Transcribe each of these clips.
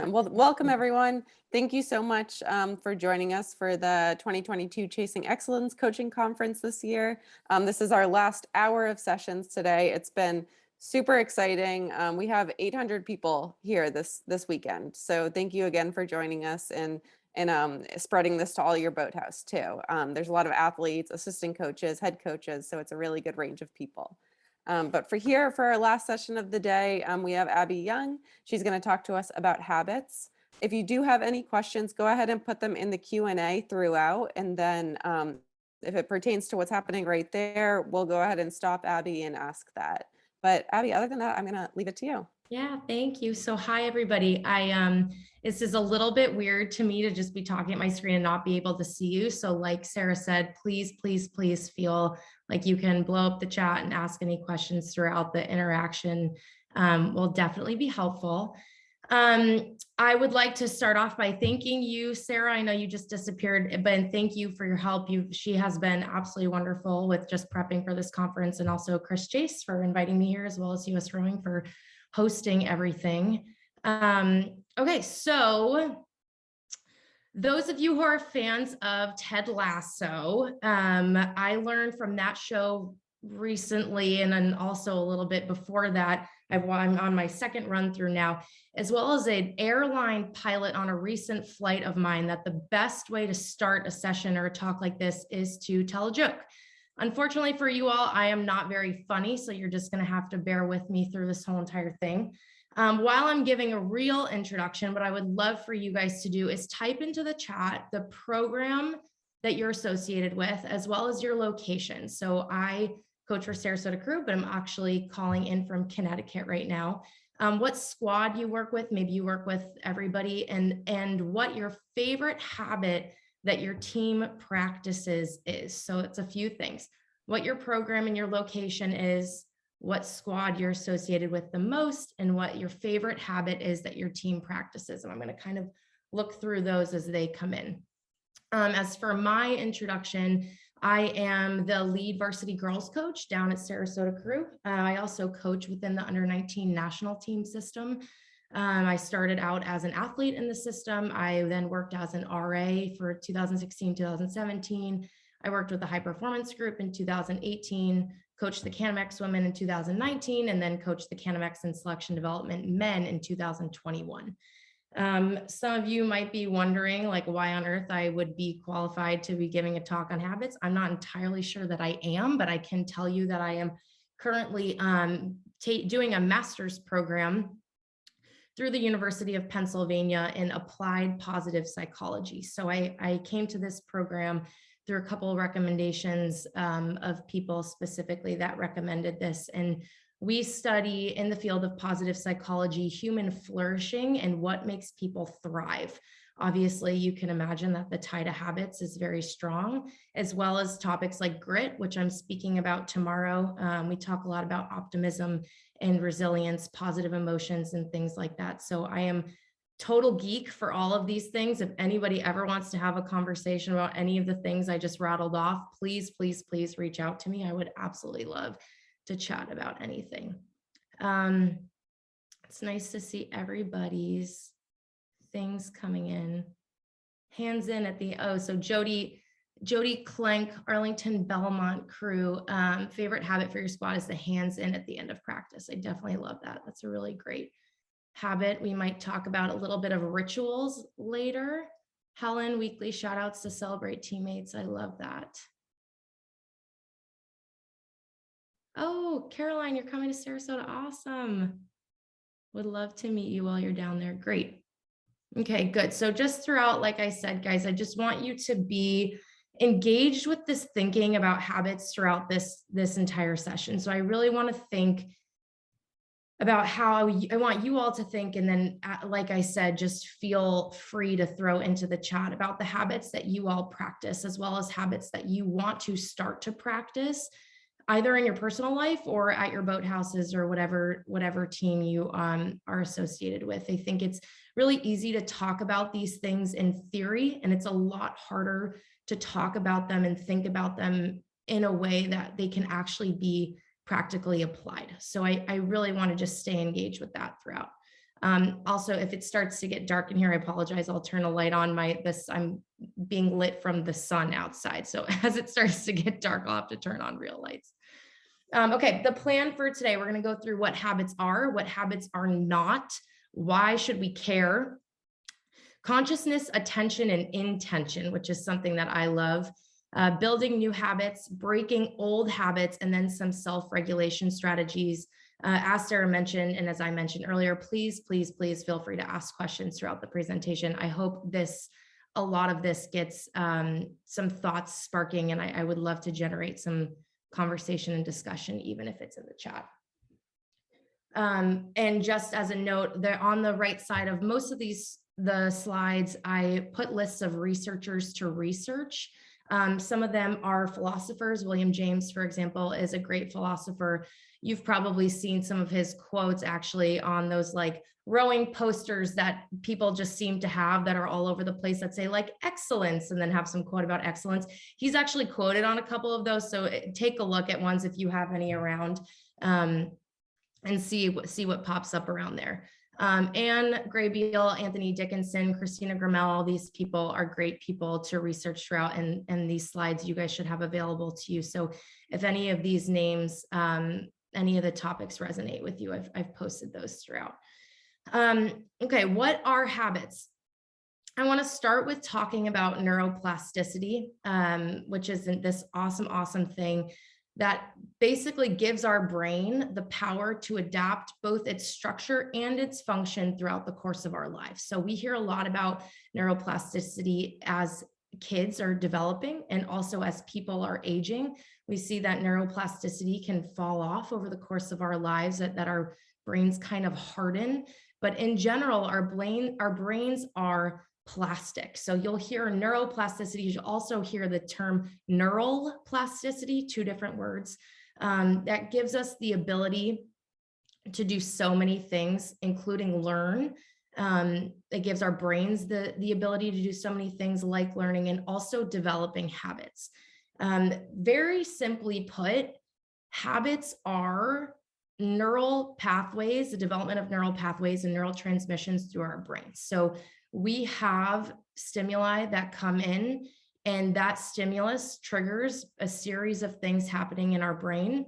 Awesome. Well, welcome everyone. Thank you so much for joining us for the 2022 Chasing Excellence Coaching Conference this year. This is our last hour of sessions today. It's been super exciting. We have 800 people here this weekend. So thank you again for joining us and spreading this to all your boathouse too. There's a lot of athletes, assistant coaches, head coaches, so it's a really good range of people. But for our last session of the day, we have Abby Young. She's going to talk to us about habits. If you do have any questions, go ahead and put them in the Q&A throughout. And then if it pertains to what's happening right there, we'll go ahead and stop Abby and ask that. But Abby, other than that, I'm going to leave it to you. Yeah, thank you. So hi, everybody. This is a little bit weird to me to just be talking at my screen and not be able to see you. So like Sarah said, please feel like you can blow up the chat and ask any questions throughout the interaction. Will definitely be helpful. I would like to start off by thanking you, Sarah. I know you just disappeared, but thank you for your help. She has been absolutely wonderful with just prepping for this conference, and also Chris Chase for inviting me here, as well as US Rowing for hosting everything. Okay, so those of you who are fans of Ted Lasso, I learned from that show recently, and then also a little bit before that. I'm on my second run through now, as well as an airline pilot on a recent flight of mine, that the best way to start a session or a talk like this is to tell a joke. Unfortunately for you all, I am not very funny, so you're just going to have to bear with me through this whole entire thing. While I'm giving a real introduction, what I would love for you guys to do is type into the chat the program that you're associated with, as well as your location. So I coach for Sarasota Crew, but I'm actually calling in from Connecticut right now. What squad you work with, maybe you work with everybody, and what your favorite habit that your team practices is. So it's a few things: what your program and your location is, what squad you're associated with the most, and what your favorite habit is that your team practices. And I'm going to kind of look through those as they come in. As for my introduction, I am the lead varsity girls coach down at Sarasota Crew. I also coach within the under-19 national team system. I started out as an athlete in the system. I then worked as an RA for 2016, 2017. I worked with the high performance group in 2018, coached the Canamex women in 2019, and then coached the Canamex and selection development men in 2021. Some of you might be wondering, like, why on earth I would be qualified to be giving a talk on habits. I'm not entirely sure that I am, but I can tell you that I am currently doing a master's program through the University of Pennsylvania in applied positive psychology. So I came to this program through a couple of recommendations of people specifically that recommended this. And we study in the field of positive psychology, human flourishing and what makes people thrive. Obviously, you can imagine that the tie to habits is very strong, as well as topics like grit, which I'm speaking about tomorrow. We talk a lot about optimism and resilience, positive emotions, and things like that. So I am total geek for all of these things. If anybody ever wants to have a conversation about any of the things I just rattled off, please reach out to me. I would absolutely love to chat about anything. It's nice to see everybody's things coming in. Hands in at the, so Jody Clank, Arlington Belmont Crew. Favorite habit for your squad is the hands in at the end of practice. I definitely love that. That's a really great habit. We might talk about a little bit of rituals later. Helen, weekly shout outs to celebrate teammates. I love that. Oh, Caroline, you're coming to Sarasota. Awesome. Would love to meet you while you're down there. Great. Okay, good. So just throughout, like I said, guys, I just want you to be engaged with this thinking about habits throughout this entire session. So I really want to think about how I want you all to think. And then, like I said, just feel free to throw into the chat about the habits that you all practice, as well as habits that you want to start to practice, either in your personal life or at your boathouses or whatever team you are associated with. I think it's really easy to talk about these things in theory, and it's a lot harder to talk about them and think about them in a way that they can actually be practically applied. So I really want to just stay engaged with that throughout. Also, if it starts to get dark in here, I apologize. I'll turn a light on. I'm being lit from the sun outside. So as it starts to get dark, I'll have to turn on real lights. Okay, the plan for today, we're going to go through what habits are not, why should we care, consciousness, attention, and intention, which is something that I love. Building new habits, breaking old habits, and then some self-regulation strategies. As Sarah mentioned, and as I mentioned earlier, please, please, please feel free to ask questions throughout the presentation. I hope a lot of this gets some thoughts sparking, and I would love to generate some conversation and discussion, even if it's in the chat. And just as a note, they're on the right side of most of the slides, I put lists of researchers to research. Some of them are philosophers. William James, for example, is a great philosopher. You've probably seen some of his quotes actually on those like rowing posters that people just seem to have that are all over the place that say like excellence and then have some quote about excellence. He's actually quoted on a couple of those. So take a look at ones if you have any around and see what pops up around there. Anne Graybeal, Anthony Dickinson, Christina Grimmel, all these people are great people to research throughout, and these slides you guys should have available to you. So if any of these names, any of the topics resonate with you, I've posted those throughout. Okay, what are habits? I want to start with talking about neuroplasticity, which is this awesome thing that basically gives our brain the power to adapt both its structure and its function throughout the course of our lives. So we hear a lot about neuroplasticity as kids are developing and also as people are aging. We see that neuroplasticity can fall off over the course of our lives, that our brains kind of harden. But in general, our brains are plastic. So you'll hear neuroplasticity. You'll also hear the term neural plasticity, two different words. That gives us the ability to do so many things, including learn. It gives our brains the ability to do so many things like learning and also developing habits. Very simply put, habits are neural pathways, the development of neural pathways and neural transmissions through our brains. So we have stimuli that come in, and that stimulus triggers a series of things happening in our brain.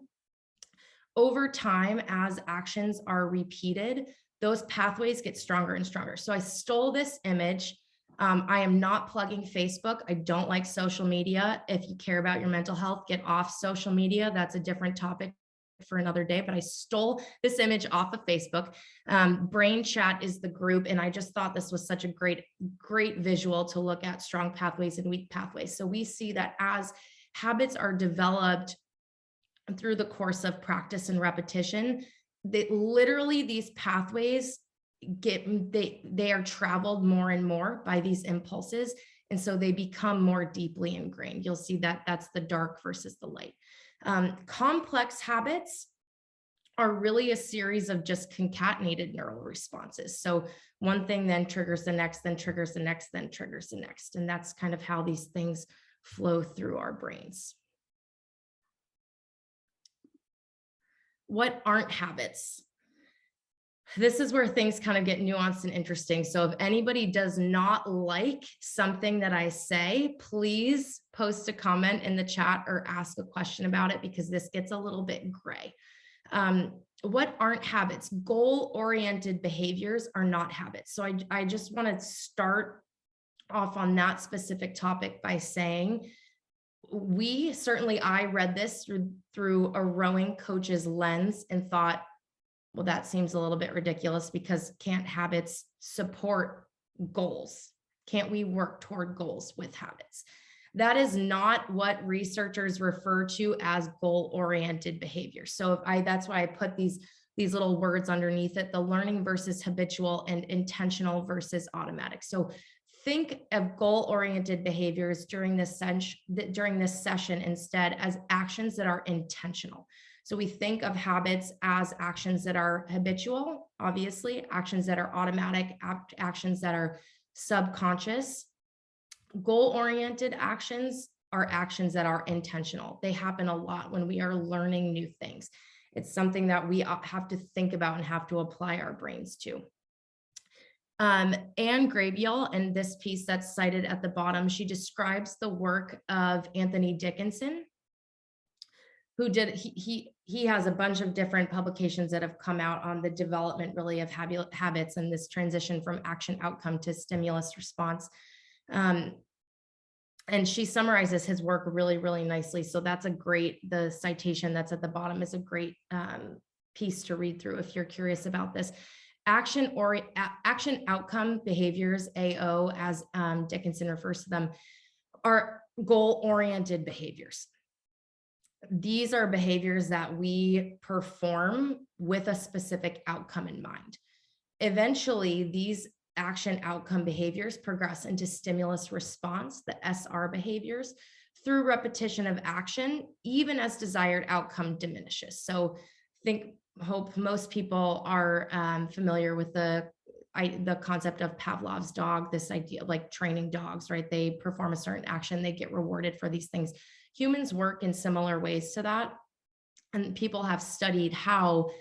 Over time, as actions are repeated, those pathways get stronger and stronger. So I stole this image. I am not plugging Facebook. I don't like social media. If you care about your mental health, get off social media. That's a different topic for another day, but I stole this image off of Facebook. Brain Chat is the group, and I just thought this was such a great visual to look at strong pathways and weak pathways. So we see that as habits are developed through the course of practice and repetition, literally these pathways they are traveled more and more by these impulses, and so they become more deeply ingrained. You'll see that that's the dark versus the light. Complex habits are really a series of just concatenated neural responses. So one thing then triggers the next, then triggers the next, then triggers the next. And that's kind of how these things flow through our brains. What aren't habits? This is where things kind of get nuanced and interesting. So if anybody does not like something that I say, please post a comment in the chat or ask a question about it, because this gets a little bit gray. What aren't habits? Goal-oriented behaviors are not habits. So I just want to start off on that specific topic by saying, I read this through a rowing coach's lens and thought, well, that seems a little bit ridiculous, because can't habits support goals? Can't we work toward goals with habits? That is not what researchers refer to as goal-oriented behavior. So that's why I put these little words underneath it, the learning versus habitual and intentional versus automatic. So think of goal-oriented behaviors during this session instead as actions that are intentional. So we think of habits as actions that are habitual, obviously, actions that are automatic, actions that are subconscious. Goal-oriented actions are actions that are intentional. They happen a lot when we are learning new things. It's something that we have to think about and have to apply our brains to. Anne Grabiel, in this piece that's cited at the bottom, she describes the work of Anthony Dickinson, who did, he has a bunch of different publications that have come out on the development really of habits and this transition from action outcome to stimulus response. And she summarizes his work really, really nicely. So that's a great, the citation that's at the bottom is a great piece to read through if you're curious about this. Action outcome behaviors, AO, as Dickinson refers to them, are goal-oriented behaviors. These are behaviors that we perform with a specific outcome in mind. Eventually, these action outcome behaviors progress into stimulus response, the SR behaviors, through repetition of action, even as desired outcome diminishes. So hope most people are familiar with the concept of Pavlov's dog, this idea of like training dogs, right? They perform a certain action, they get rewarded for these things. Humans work in similar ways to that. And people have studied how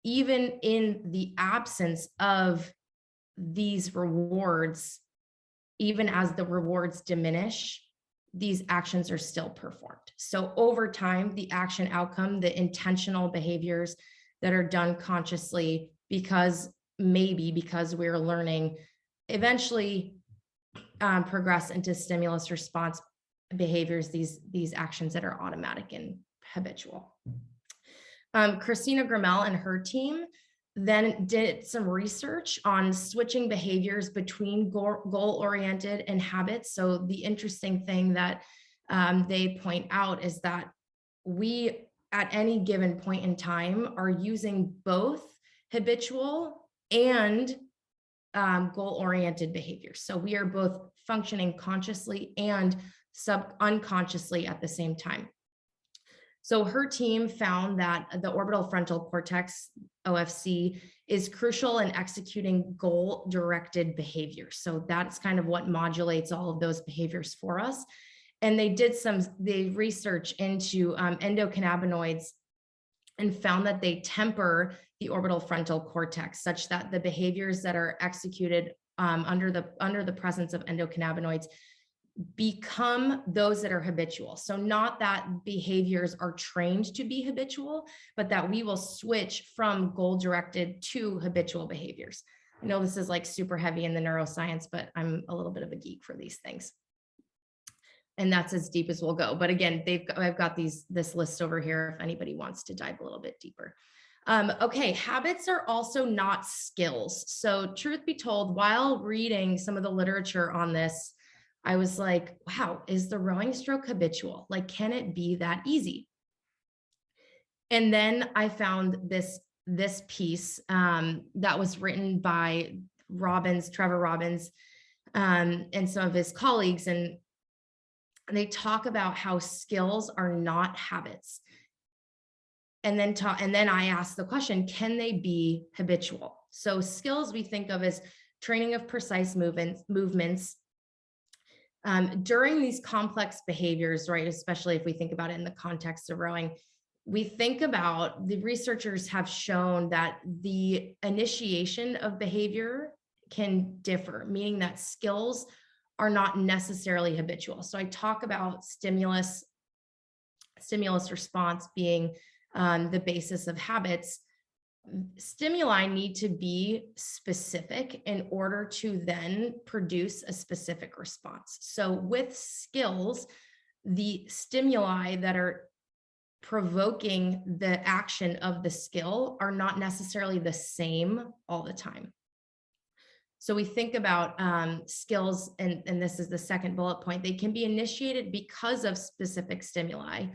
even in the absence of these rewards, even as the rewards diminish, these actions are still performed. So over time, the action outcome, the intentional behaviors that are done consciously because we're learning, eventually progress into stimulus response behaviors, these actions that are automatic and habitual. Christina Grimmel and her team then did some research on switching behaviors between goal-oriented and habits. So the interesting thing that they point out is that we, at any given point in time, are using both habitual and goal-oriented behaviors. So we are both functioning consciously and unconsciously at the same time. So her team found that the orbital frontal cortex, OFC, is crucial in executing goal-directed behaviors. So that's kind of what modulates all of those behaviors for us. And they did research into endocannabinoids and found that they temper the orbital frontal cortex such that the behaviors that are executed under the presence of endocannabinoids become those that are habitual. So not that behaviors are trained to be habitual, but that we will switch from goal-directed to habitual behaviors. I know this is like super heavy in the neuroscience, but I'm a little bit of a geek for these things. And that's as deep as we'll go. But again, I've got this list over here if anybody wants to dive a little bit deeper. Okay, habits are also not skills. So truth be told, while reading some of the literature on this, I was like, wow, is the rowing stroke habitual? Like, can it be that easy? And then I found this piece that was written by Trevor Robbins, and some of his colleagues. And they talk about how skills are not habits. And then I asked the question, can they be habitual? So skills we think of as training of precise movements, during these complex behaviors, right? Especially if we think about it in the context of rowing, we think about, the researchers have shown that the initiation of behavior can differ, meaning that skills are not necessarily habitual. So I talk about stimulus response being the basis of habits. Stimuli need to be specific in order to then produce a specific response. So with skills, the stimuli that are provoking the action of the skill are not necessarily the same all the time. So we think about skills, and this is the second bullet point, they can be initiated because of specific stimuli,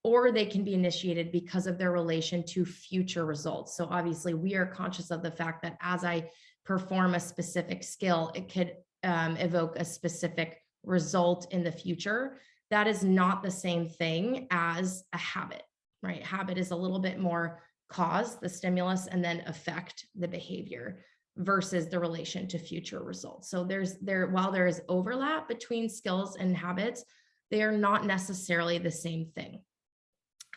or they can be initiated because of their relation to future results. So obviously we are conscious of the fact that as I perform a specific skill, it could evoke a specific result in the future. That is not the same thing as a habit, right? Habit is a little bit more cause the stimulus and then affect the behavior versus the relation to future results. So while there is overlap between skills and habits, they are not necessarily the same thing.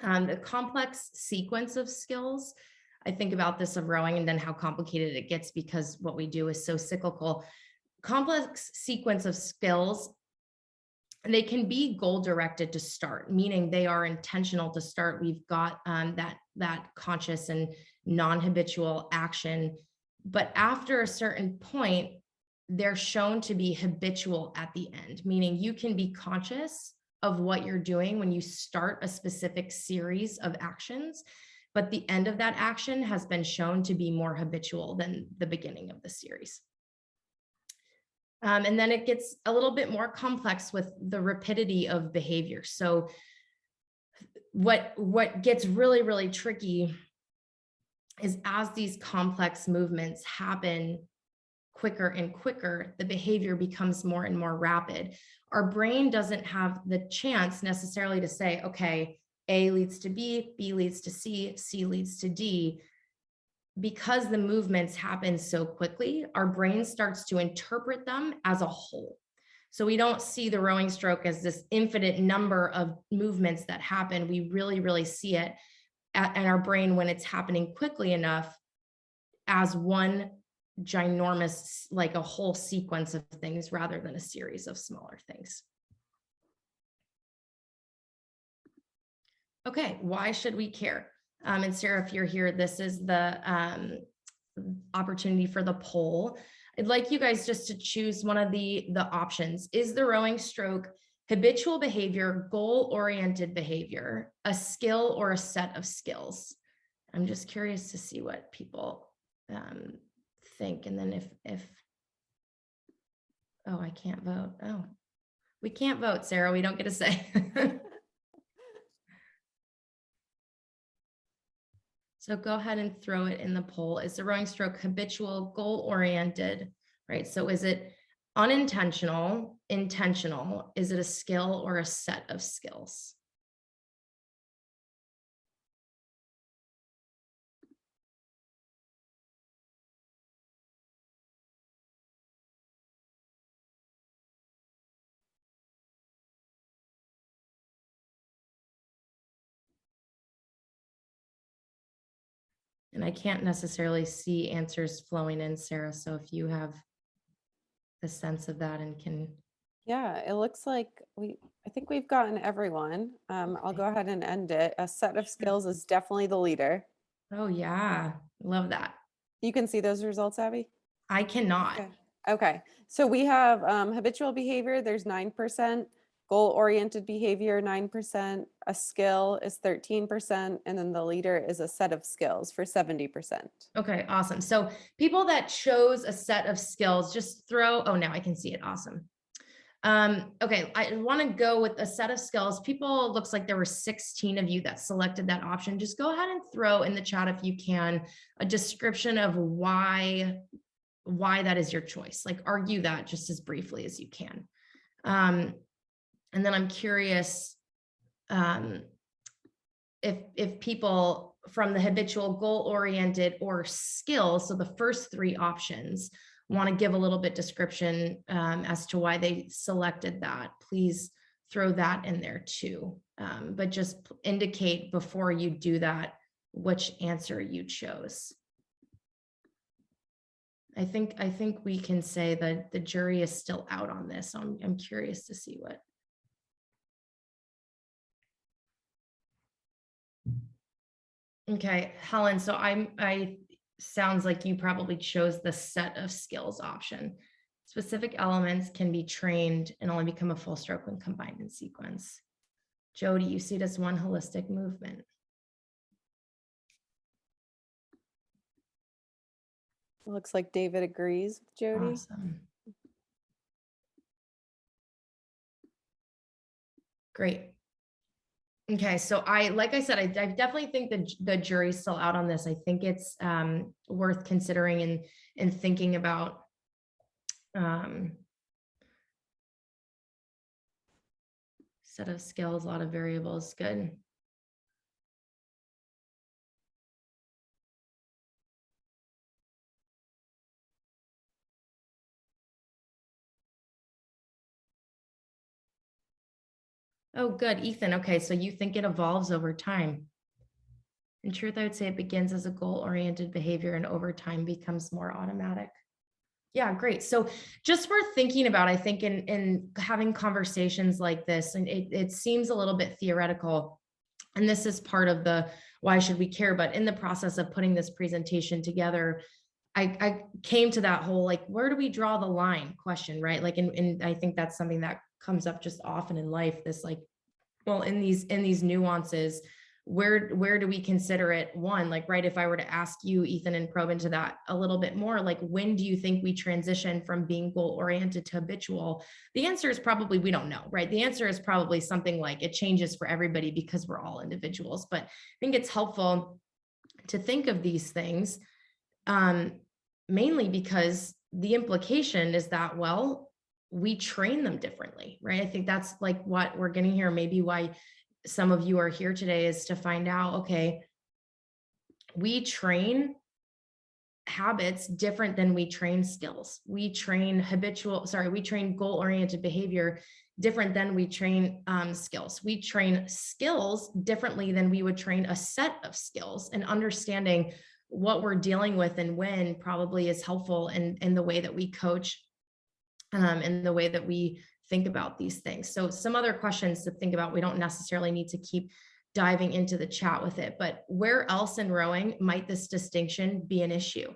The complex sequence of skills I think about this of rowing and then how complicated it gets because what we do is so cyclical. Complex sequence of skills, they can be goal directed to start, meaning they are intentional to start. We've got that conscious and non-habitual action, but after a certain point, they're shown to be habitual at the end, meaning you can be conscious of what you're doing when you start a specific series of actions, but the end of that action has been shown to be more habitual than the beginning of the series. And then it gets a little bit more complex with the rapidity of behavior. So what gets really, really tricky is as these complex movements happen quicker and quicker, the behavior becomes more and more rapid. Our brain doesn't have the chance necessarily to say, okay, A leads to B, B leads to C, C leads to D. Because the movements happen so quickly, our brain starts to interpret them as a whole. So we don't see the rowing stroke as this infinite number of movements that happen. We really, really see it in our brain when it's happening quickly enough as one ginormous, like a whole sequence of things rather than a series of smaller things. Okay, why should we care? And Sarah, if you're here, this is the opportunity for the poll. I'd like you guys just to choose one of the options. Is the rowing stroke habitual behavior, goal-oriented behavior, a skill, or a set of skills? I'm just curious to see what people think. And then if oh, I can't vote. Oh, we can't vote, Sarah. We don't get a say. So go ahead and throw it in the poll. Is the rowing stroke habitual, goal-oriented, right? So is it unintentional, intentional? Is it a skill or a set of skills? And I can't necessarily see answers flowing in, Sarah. So if you have a sense of that and can. Yeah, it looks like I think we've gotten everyone. I'll go ahead and end it. A set of skills is definitely the leader. Oh yeah, love that. You can see those results, Abby? I cannot. Okay. Okay. So we have habitual behavior, there's 9%, goal-oriented behavior, 9%, a skill is 13%, and then the leader is a set of skills for 70%. Okay, awesome. So people that chose a set of skills, just throw, oh, now I can see it. Awesome. Okay, I want to go with a set of skills. People, looks like there were 16 of you that selected that option. Just go ahead and throw in the chat if you can a description of why that is your choice. Like argue that just as briefly as you can. And then I'm curious if people from the habitual, goal-oriented, or skill, so the first three options, want to give a little bit description as to why they selected that, please throw that in there too. But just indicate before you do that which answer you chose. I think we can say that the jury is still out on this. So I'm curious to see what. Okay, Helen, so I sounds like you probably chose the set of skills option. Specific elements can be trained and only become a full stroke when combined in sequence. Jody, you see it as one holistic movement. Looks like David agrees with Jody. Awesome. Great. Okay, so like I said, I definitely think the jury's still out on this. I think it's worth considering and thinking about. Set of skills, a lot of variables, good. Oh, good, Ethan. Okay, so you think it evolves over time. In truth, I would say it begins as a goal-oriented behavior and over time becomes more automatic. Yeah, great. So just for thinking about, I think in having conversations like this, and it seems a little bit theoretical, and this is part of the why should we care, but in the process of putting this presentation together, I came to that whole like, where do we draw the line question, right? Like, and I think that's something that comes up just often in life, this like, well, in these nuances, where do we consider it one, like, right, if I were to ask you, Ethan, and probe into that a little bit more, like, when do you think we transition from being goal oriented to habitual? The answer is probably we don't know, right? The answer is probably something like it changes for everybody because we're all individuals. But I think it's helpful to think of these things, um, mainly because the implication is that, well, we train them differently, right? I think that's like what we're getting here. Maybe why some of you are here today is to find out, okay, we train habits different than we train skills. We train we train goal oriented behavior different than we train skills. We train skills differently than we would train a set of skills, and understanding what we're dealing with and when probably is helpful in the way that we coach, and the way that we think about these things. So some other questions to think about. We don't necessarily need to keep diving into the chat with it, but where else in rowing might this distinction be an issue?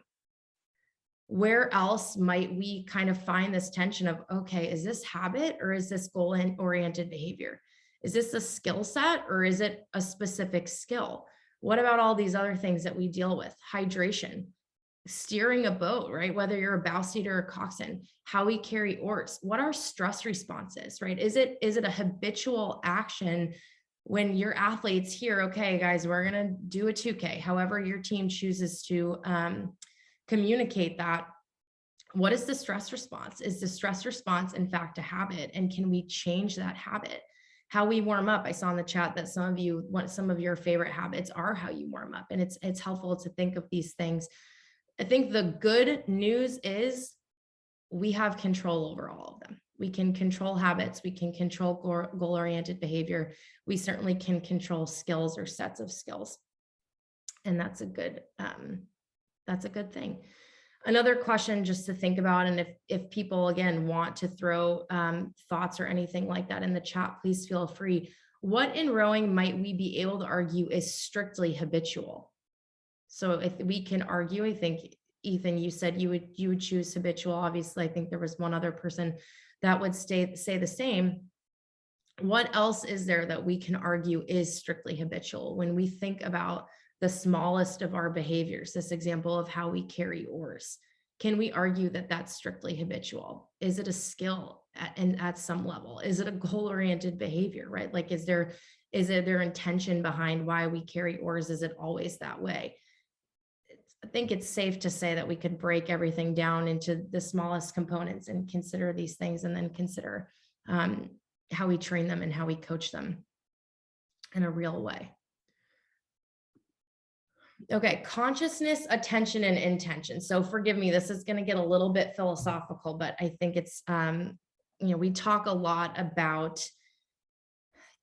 Where else might we kind of find this tension of, okay, is this habit or is this goal oriented behavior? Is this a skill set or is it a specific skill? What about all these other things that we deal with? Hydration, steering a boat, right? Whether you're a bow seater or coxswain, how we carry oars, what are stress responses, right? Is it a habitual action when your athletes hear, okay, guys, we're going to do a 2K, however your team chooses to communicate that? What is the stress response? Is the stress response, in fact, a habit? And can we change that habit? How we warm up. I saw in the chat that some of your favorite habits are how you warm up. And it's helpful to think of these things. I think the good news is we have control over all of them. We can control habits. We can control goal-oriented behavior. We certainly can control skills or sets of skills. And that's a good thing. Another question just to think about, and if people, again, want to throw thoughts or anything like that in the chat, please feel free. What in rowing might we be able to argue is strictly habitual? So if we can argue, I think, Ethan, you said you would choose habitual. Obviously, I think there was one other person that would say the same. What else is there that we can argue is strictly habitual when we think about the smallest of our behaviors? This example of how we carry oars. Can we argue that that's strictly habitual? Is it a skill at some level? Is it a goal-oriented behavior, right? Like, is there intention behind why we carry oars? Is it always that way? I think it's safe to say that we could break everything down into the smallest components and consider these things, and then consider how we train them and how we coach them in a real way. Okay, consciousness, attention, and intention. So forgive me, this is going to get a little bit philosophical, but I think it's, we talk a lot about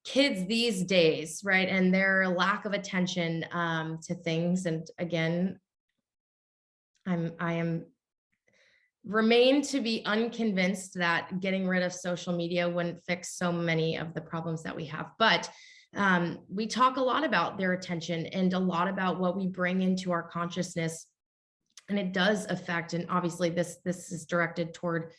kids these days, right? And their lack of attention to things. And again, I am remain to be unconvinced that getting rid of social media wouldn't fix so many of the problems that we have. But we talk a lot about their attention and a lot about what we bring into our consciousness, and it does affect. And obviously, this is directed toward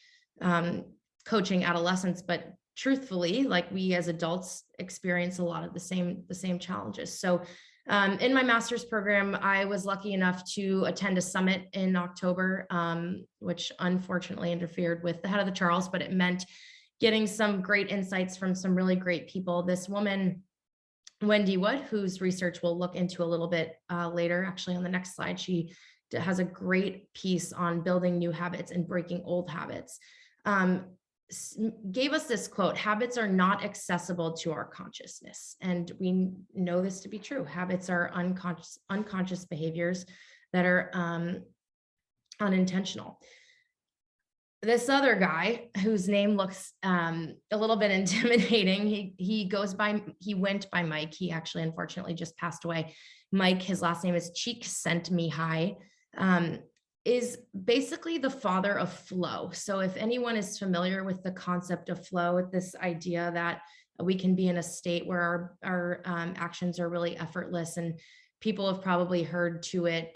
coaching adolescents, but truthfully, like, we as adults experience a lot of the same challenges. So in my master's program, I was lucky enough to attend a summit in October, which unfortunately interfered with the head of the Charles, but it meant getting some great insights from some really great people. This woman, Wendy Wood, whose research we'll look into a little bit later, actually on the next slide, she has a great piece on building new habits and breaking old habits. Gave us this quote: habits are not accessible to our consciousness. And we know this to be true. Habits are unconscious behaviors that are unintentional. this other guy whose name looks a little bit intimidating. He went by Mike. He actually unfortunately just passed away. Mike, his last name is Cheek Sent Me High, is basically the father of flow. So if anyone is familiar with the concept of flow, this idea that we can be in a state where our actions are really effortless, and people have probably heard to it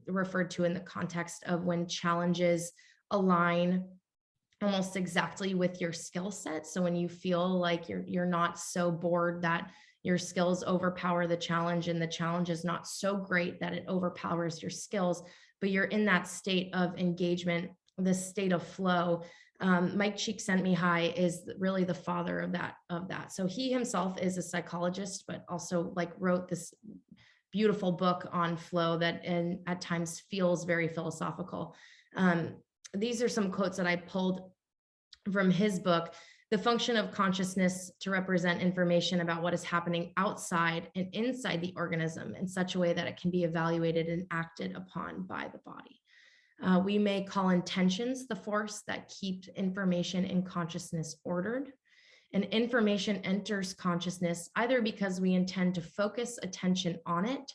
referred to in the context of when challenges align almost exactly with your skill set. So when you feel like you're not so bored that your skills overpower the challenge, and the challenge is not so great that it overpowers your skills, but you're in that state of engagement, this state of flow. Mike Cheek Sent Me High is really the father of that. So he himself is a psychologist, but also like wrote this beautiful book on flow that at times feels very philosophical. These are some quotes that I pulled from his book. The function of consciousness to represent information about what is happening outside and inside the organism in such a way that it can be evaluated and acted upon by the body. We may call intentions the force that keeps information in consciousness ordered. And information enters consciousness either because we intend to focus attention on it,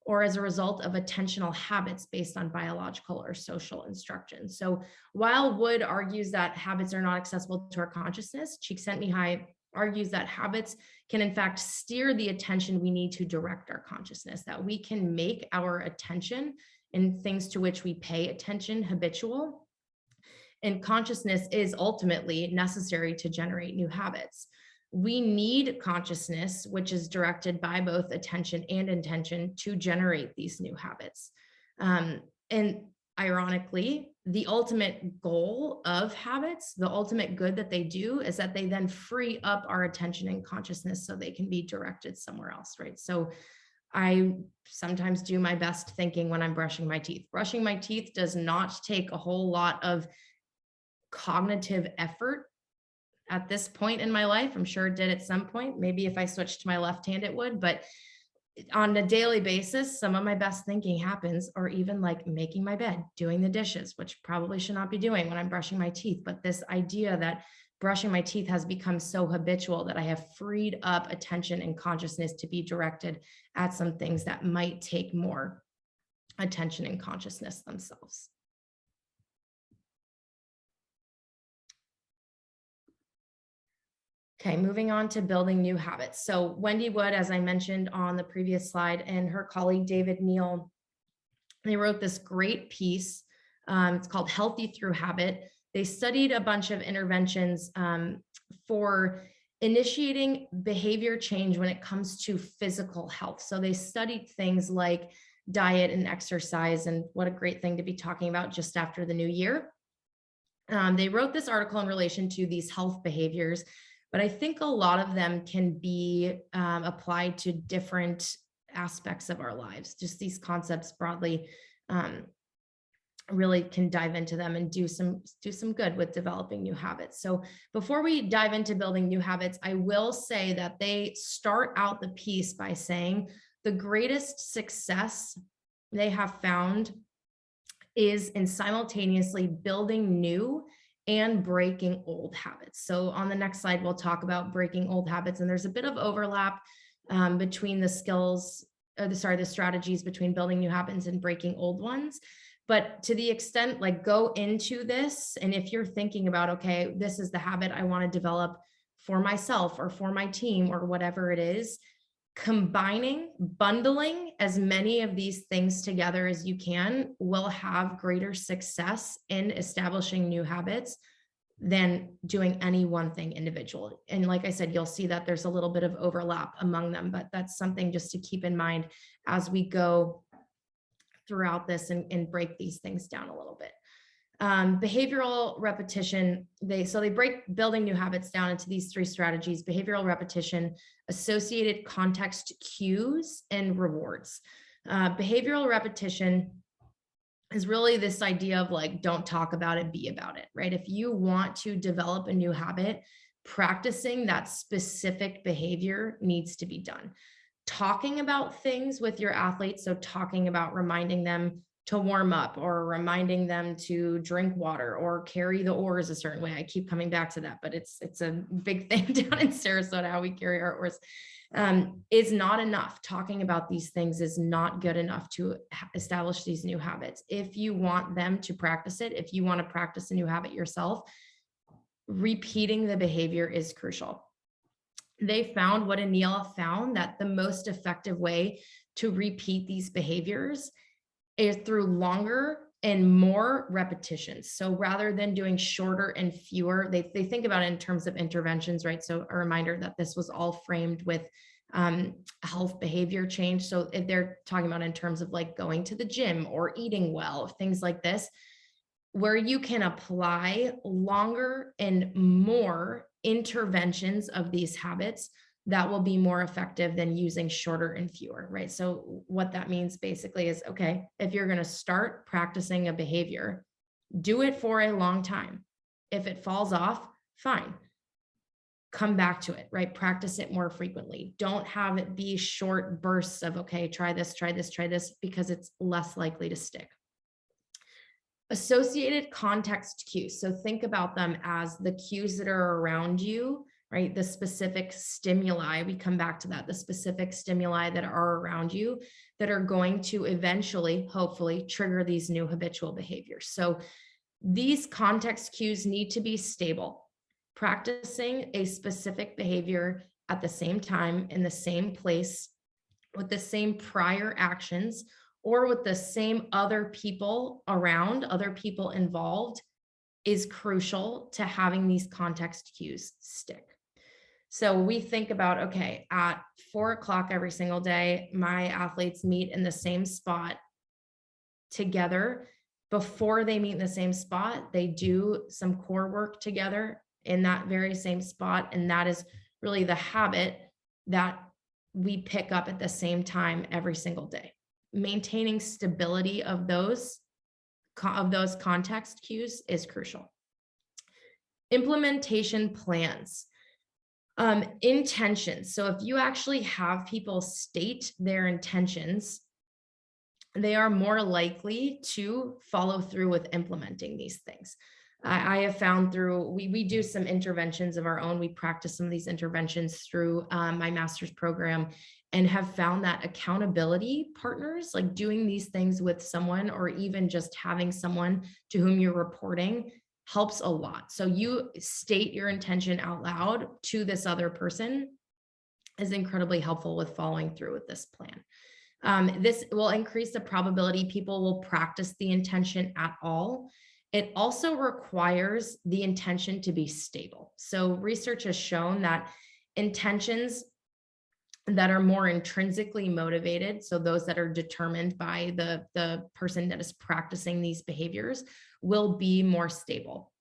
or as a result of attentional habits based on biological or social instructions. So while Wood argues that habits are not accessible to our consciousness, Cheek Sent Me High argues that habits can in fact steer the attention we need to direct our consciousness, that we can make our attention and things to which we pay attention habitual. And consciousness is ultimately necessary to generate new habits. We need consciousness, which is directed by both attention and intention, to generate these new habits. And ironically, the ultimate goal of habits, the ultimate good that they do, is that they then free up our attention and consciousness so they can be directed somewhere else, right? So I sometimes do my best thinking when I'm brushing my teeth. Brushing my teeth does not take a whole lot of cognitive effort at this point in my life. I'm sure it did at some point. Maybe if I switched to my left hand, it would. But on a daily basis, some of my best thinking happens, or even like making my bed, doing the dishes, which probably should not be doing when I'm brushing my teeth. But this idea that brushing my teeth has become so habitual that I have freed up attention and consciousness to be directed at some things that might take more attention and consciousness themselves. Okay, moving on to building new habits. So Wendy Wood, as I mentioned on the previous slide, and her colleague David Neal, they wrote this great piece. It's called Healthy Through Habit. They studied a bunch of interventions for initiating behavior change when it comes to physical health. So they studied things like diet and exercise, and what a great thing to be talking about just after the new year. They wrote this article in relation to these health behaviors, but I think a lot of them can be applied to different aspects of our lives. Just these concepts broadly really can dive into them and do some good with developing new habits. So before we dive into building new habits, I will say that they start out the piece by saying the greatest success they have found is in simultaneously building new and breaking old habits. So on the next slide, we'll talk about breaking old habits. And there's a bit of overlap between the strategies between building new habits and breaking old ones. But to the extent, like, go into this, and if you're thinking about, okay, this is the habit I want to develop for myself or for my team or whatever it is, bundling as many of these things together as you can will have greater success in establishing new habits than doing any one thing individually. And like I said, you'll see that there's a little bit of overlap among them, but that's something just to keep in mind as we go throughout this and break these things down a little bit. Behavioral repetition, they break building new habits down into these three strategies: behavioral repetition, associated context cues, and rewards. Behavioral repetition is really this idea of like, don't talk about it, be about it, right? If you want to develop a new habit, practicing that specific behavior needs to be done. Talking about things with your athletes, so talking about reminding them to warm up, or reminding them to drink water or carry the oars a certain way. I keep coming back to that, but it's a big thing down in Sarasota, how we carry our oars, is not enough. Talking about these things is not good enough to establish these new habits. If you want them to practice it, if you want to practice a new habit yourself, repeating the behavior is crucial. They found, what Anil found, that the most effective way to repeat these behaviors is through longer and more repetitions. So rather than doing shorter and fewer, they think about it in terms of interventions, right? So a reminder that this was all framed with health behavior change. So if they're talking about in terms of like going to the gym or eating well, things like this, where you can apply longer and more interventions of these habits, that will be more effective than using shorter and fewer, right? So what that means basically is, okay, if you're going to start practicing a behavior, do it for a long time. If it falls off, fine. Come back to it, right? Practice it more frequently. Don't have it be short bursts of, okay, try this, try this, try this, because it's less likely to stick. Associated context cues. So think about them as the cues that are around you, right? The specific stimuli, we come back to that, the specific stimuli that are around you that are going to eventually, hopefully, trigger these new habitual behaviors. So these context cues need to be stable. Practicing a specific behavior at the same time, in the same place, with the same prior actions, or with the same other people around, other people involved, is crucial to having these context cues stick. So we think about, okay, at 4 o'clock every single day, my athletes meet in the same spot together. Before they meet in the same spot, they do some core work together in that very same spot. And that is really the habit that we pick up at the same time every single day. Maintaining stability of those context cues is crucial. Implementation plans. Intentions. So if you actually have people state their intentions, they are more likely to follow through with implementing these things. I have found through, we do some interventions of our own. We practice some of these interventions through my master's program, and have found that accountability partners, like doing these things with someone, or even just having someone to whom you're reporting, helps a lot. So you state your intention out loud to this other person is incredibly helpful with following through with this plan. This will increase the probability people will practice the intention at all. It also requires the intention to be stable. So research has shown that intentions that are more intrinsically motivated, so those that are determined by the person that is practicing these behaviors, will be more stable.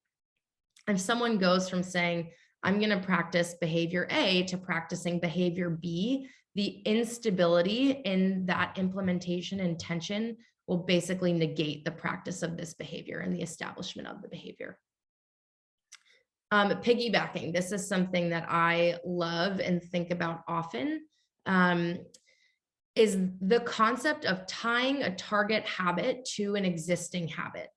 If someone goes from saying, I'm going to practice behavior A to practicing behavior B, the instability in that implementation intention will basically negate the practice of this behavior and the establishment of the behavior. Piggybacking. This is something that I love and think about often. Is the concept of tying a target habit to an existing habit.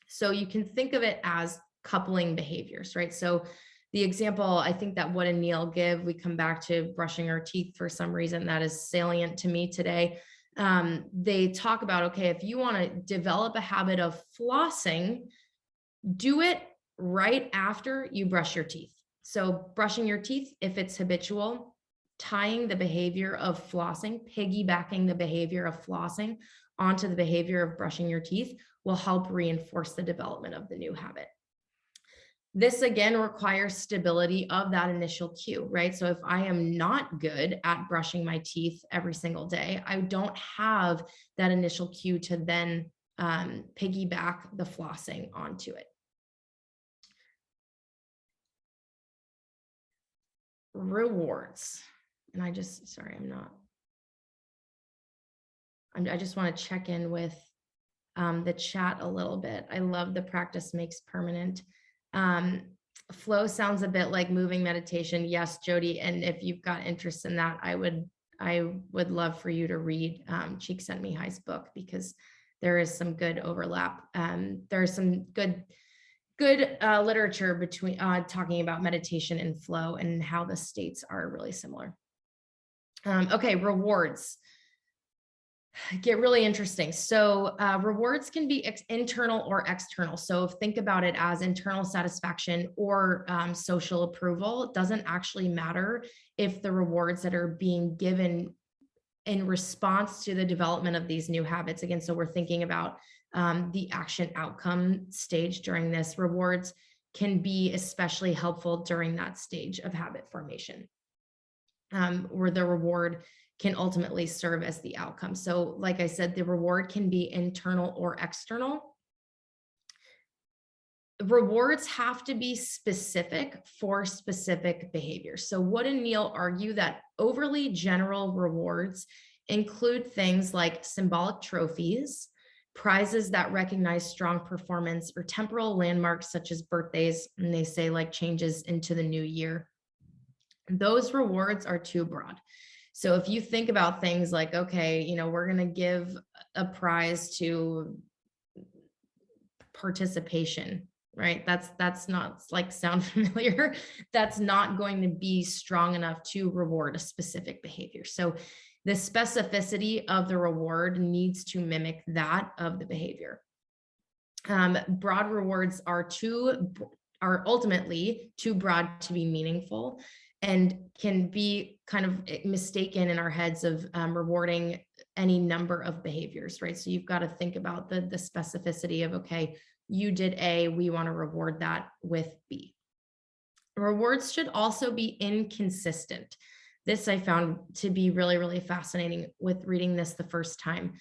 So you can think of it as coupling behaviors, right? So the example, I think that what Anil give, we come back to brushing our teeth for some reason that is salient to me today. They talk about, okay, if you want to develop a habit of flossing, do it right after you brush your teeth. So brushing your teeth, if it's habitual, tying the behavior of flossing, piggybacking the behavior of flossing onto the behavior of brushing your teeth will help reinforce the development of the new habit. This again requires stability of that initial cue, right? So if I am not good at brushing my teeth every single day, I don't have that initial cue to then piggyback the flossing onto it. Rewards. And I just want to check in with the chat a little bit. I love the practice makes permanent. Flow sounds a bit like moving meditation. Yes, Jody. And if you've got interest in that, I would love for you to read Cheek Sent Me High's book, because there is some good overlap. There's some good literature between talking about meditation and flow and how the states are really similar. Okay, rewards get really interesting. So rewards can be internal or external. So think about it as internal satisfaction or social approval. It doesn't actually matter if the rewards that are being given in response to the development of these new habits. Again, so we're thinking about the action outcome stage during this. Rewards can be especially helpful during that stage of habit formation, where the reward can ultimately serve as the outcome. So like I said, the reward can be internal or external. Rewards have to be specific for specific behaviors. So Wood and Neal argue that overly general rewards include things like symbolic trophies, prizes that recognize strong performance, or temporal landmarks such as birthdays, and they say like changes into the new year. Those rewards are too broad. So if you think about things like, okay, we're going to give a prize to participation, right? That's not like sound familiar. That's not going to be strong enough to reward a specific behavior. So the specificity of the reward needs to mimic that of the behavior. Broad rewards are ultimately too broad to be meaningful and can be kind of mistaken in our heads of rewarding any number of behaviors, right? So you've got to think about the specificity of, okay, you did A, we want to reward that with B. Rewards should also be inconsistent. This I found to be really, really fascinating with reading this the first time.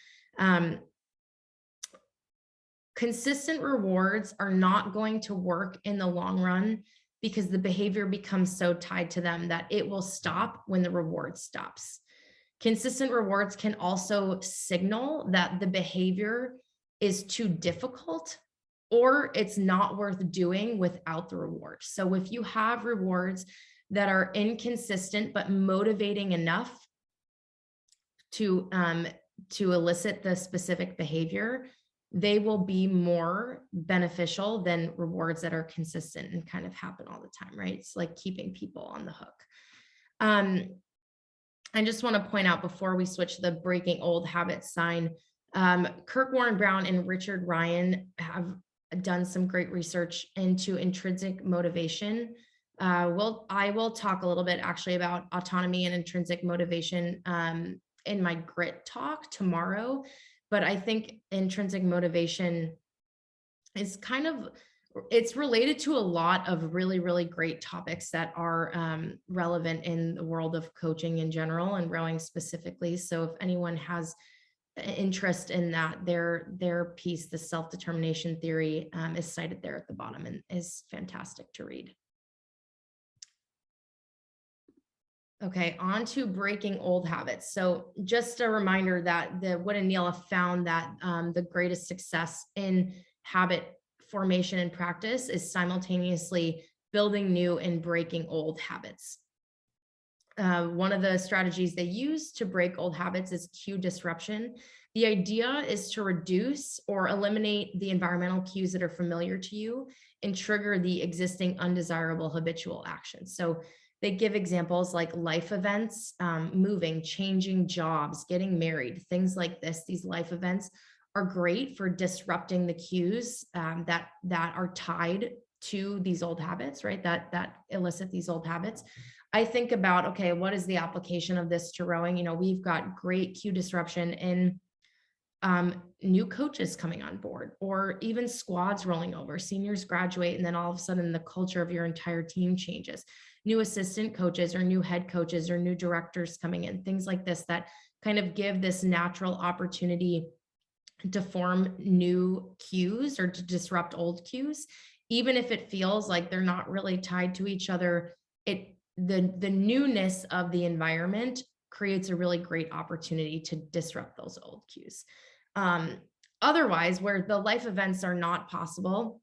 Consistent rewards are not going to work in the long run because the behavior becomes so tied to them that it will stop when the reward stops. Consistent rewards can also signal that the behavior is too difficult or it's not worth doing without the reward. So if you have rewards that are inconsistent but motivating enough to elicit the specific behavior, they will be more beneficial than rewards that are consistent and kind of happen all the time, right? It's like keeping people on the hook. I just want to point out before we switch to the breaking old habits sign, Kirk Warren Brown and Richard Ryan have done some great research into intrinsic motivation. I will talk a little bit actually about autonomy and intrinsic motivation in my grit talk tomorrow. But I think intrinsic motivation is it's related to a lot of really, really great topics that are relevant in the world of coaching in general and rowing specifically. So if anyone has interest in that, their piece, the self-determination theory, is cited there at the bottom and is fantastic to read. Okay, on to breaking old habits. So just a reminder that Wood and Neal have found that the greatest success in habit formation and practice is simultaneously building new and breaking old habits. One of the strategies they use to break old habits is cue disruption. The idea is to reduce or eliminate the environmental cues that are familiar to you and trigger the existing undesirable habitual actions. So they give examples like life events, moving, changing jobs, getting married, things like this. These life events are great for disrupting the cues that are tied to these old habits, right? That elicit these old habits. I think about, okay, what is the application of this to rowing? We've got great cue disruption in new coaches coming on board, or even squads rolling over. Seniors graduate, and then all of a sudden the culture of your entire team changes. New assistant coaches or new head coaches or new directors coming in, things like this that kind of give this natural opportunity to form new cues or to disrupt old cues, even if it feels like they're not really tied to each other. The newness of the environment creates a really great opportunity to disrupt those old cues. Otherwise, where the life events are not possible,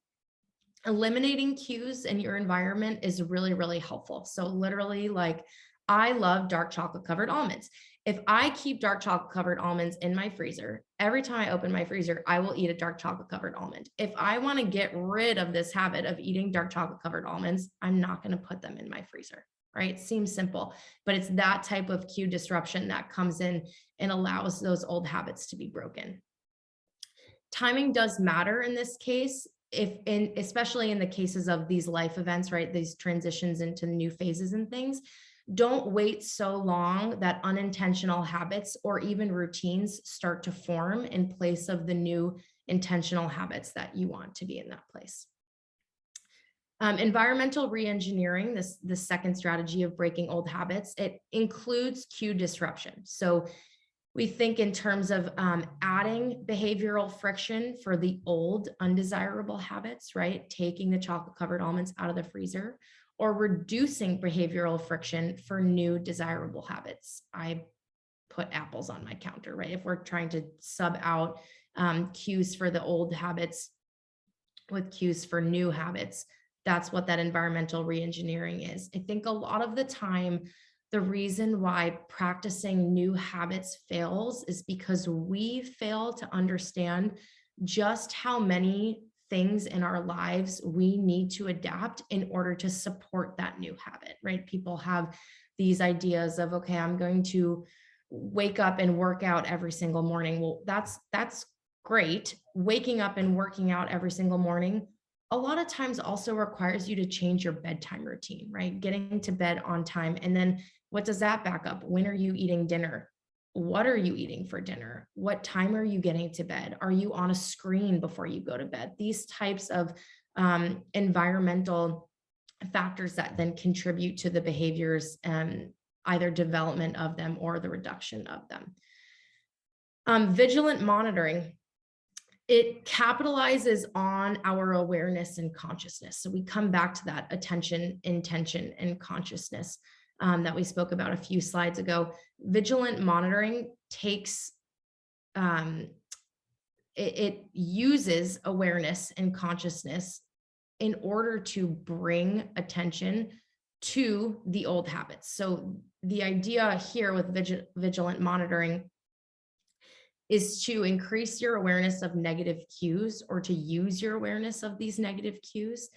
eliminating cues in your environment is really, really helpful. So literally, like, I love dark chocolate covered almonds. If I keep dark chocolate covered almonds in my freezer, every time I open my freezer, I will eat a dark chocolate covered almond. If I want to get rid of this habit of eating dark chocolate covered almonds, I'm not going to put them in my freezer, right? Seems simple, but it's that type of cue disruption that comes in and allows those old habits to be broken. Timing does matter in this case, especially in the cases of these life events, right? These transitions into new phases and things. Don't wait so long that unintentional habits or even routines start to form in place of the new intentional habits that you want to be in that place. Environmental reengineering, the second strategy of breaking old habits, it includes cue disruption. So we think in terms of adding behavioral friction for the old undesirable habits, right? Taking the chocolate covered almonds out of the freezer, or reducing behavioral friction for new desirable habits. I put apples on my counter, right? If we're trying to sub out cues for the old habits with cues for new habits, that's what that environmental reengineering is. I think a lot of the time, the reason why practicing new habits fails is because we fail to understand just how many things in our lives we need to adapt in order to support that new habit, right? People have these ideas of, okay, I'm going to wake up and work out every single morning. Well, that's great. Waking up and working out every single morning a lot of times also requires you to change your bedtime routine, right? Getting to bed on time. And then what does that back up? When are you eating dinner? What are you eating for dinner? What time are you getting to bed? Are you on a screen before you go to bed? These types of environmental factors that then contribute to the behaviors and either development of them or the reduction of them. Vigilant monitoring, it capitalizes on our awareness and consciousness. So we come back to that attention, intention, and consciousness that we spoke about a few slides ago. Vigilant monitoring takes, it uses awareness and consciousness in order to bring attention to the old habits. So the idea here with vigilant monitoring is to increase your awareness of negative cues or to use your awareness of these negative cues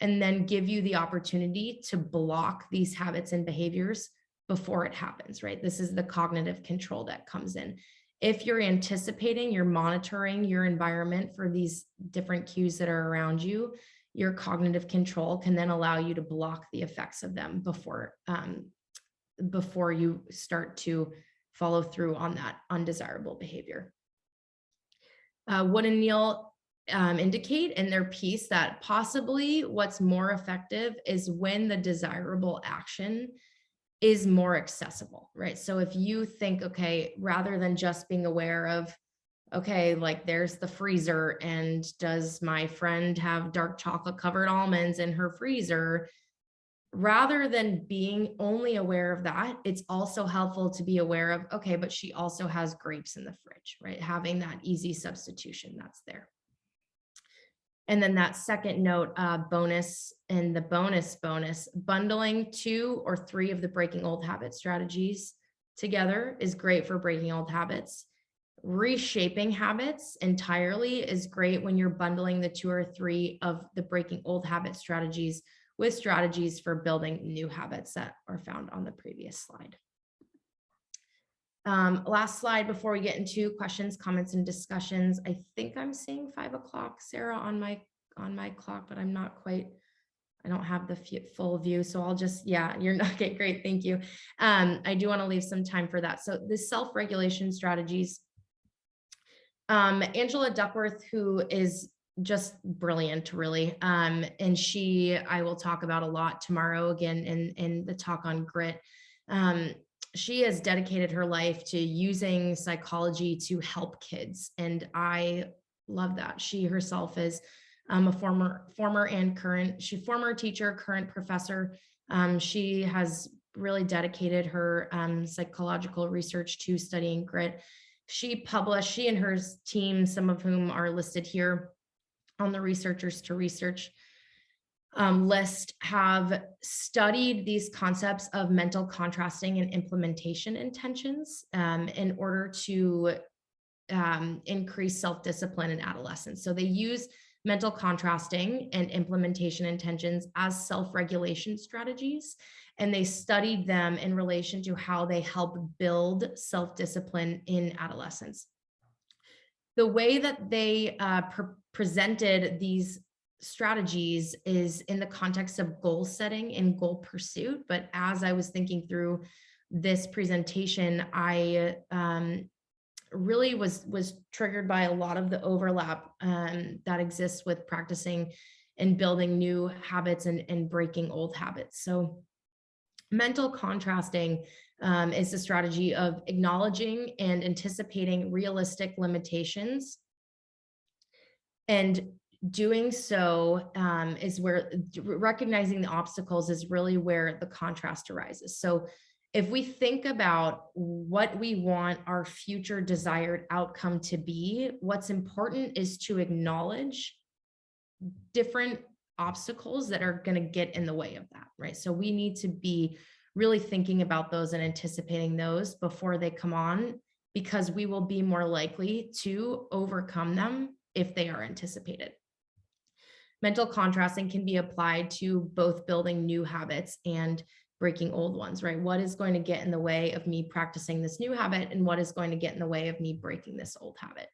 and then give you the opportunity to block these habits and behaviors before it happens, right? This is the cognitive control that comes in. If you're anticipating, you're monitoring your environment for these different cues that are around you, your cognitive control can then allow you to block the effects of them before you start to follow through on that undesirable behavior. Wood and Neal indicate in their piece that possibly what's more effective is when the desirable action is more accessible, right? So if you think, okay, rather than just being aware of, okay, like there's the freezer and does my friend have dark chocolate covered almonds in her freezer? Rather than being only aware of that, it's also helpful to be aware of, okay, but she also has grapes in the fridge, right? Having that easy substitution that's there. And then that second note, bonus and the bonus, bundling 2 or 3 of the breaking old habit strategies together is great for breaking old habits. Reshaping habits entirely is great when you're bundling the 2 or 3 of the breaking old habit strategies with strategies for building new habits that are found on the previous slide. Last slide before we get into questions, comments, and discussions. I think I'm seeing 5 o'clock, Sarah, on my clock, but I'm not quite, I don't have the full view. So I'll just, yeah, you're not okay, great, thank you. I do want to leave some time for that. So the self-regulation strategies, Angela Duckworth, who is just brilliant, really. And I will talk about a lot tomorrow again in the talk on grit. She has dedicated her life to using psychology to help kids. And I love that. She herself is a former and current, former teacher, current professor. She has really dedicated her psychological research to studying grit. She and her team, some of whom are listed here on the researchers to research, list have studied these concepts of mental contrasting and implementation intentions in order to increase self-discipline in adolescence. So they use mental contrasting and implementation intentions as self-regulation strategies, and they studied them in relation to how they help build self-discipline in adolescence. The way that they presented these strategies is in the context of goal setting and goal pursuit. But as I was thinking through this presentation, I really was triggered by a lot of the overlap that exists with practicing and building new habits and breaking old habits. So mental contrasting is the strategy of acknowledging and anticipating realistic limitations, and doing so is where recognizing the obstacles is really where the contrast arises. So if we think about what we want our future desired outcome to be, what's important is to acknowledge different obstacles that are going to get in the way of that, right? So we need to be really thinking about those and anticipating those before they come on, because we will be more likely to overcome them if they are anticipated. Mental contrasting can be applied to both building new habits and breaking old ones, right? What is going to get in the way of me practicing this new habit, and what is going to get in the way of me breaking this old habit?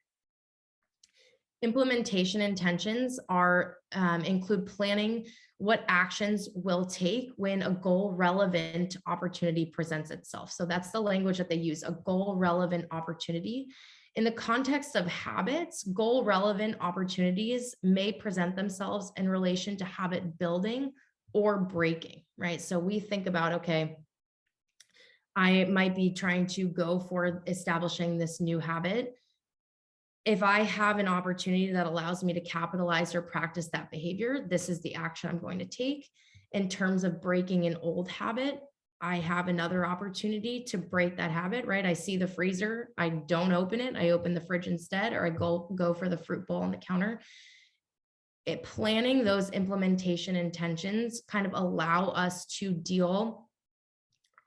Implementation intentions are include planning what actions we'll take when a goal relevant opportunity presents itself. So that's the language that they use, a goal relevant opportunity. In the context of habits, goal relevant opportunities may present themselves in relation to habit building or breaking, right? So we think about, okay, I might be trying to go for establishing this new habit. If I have an opportunity that allows me to capitalize or practice that behavior, this is the action I'm going to take. In terms of breaking an old habit, I have another opportunity to break that habit, right? I see the freezer, I don't open it, I open the fridge instead, or I go for the fruit bowl on the counter. Planning those implementation intentions kind of allow us to deal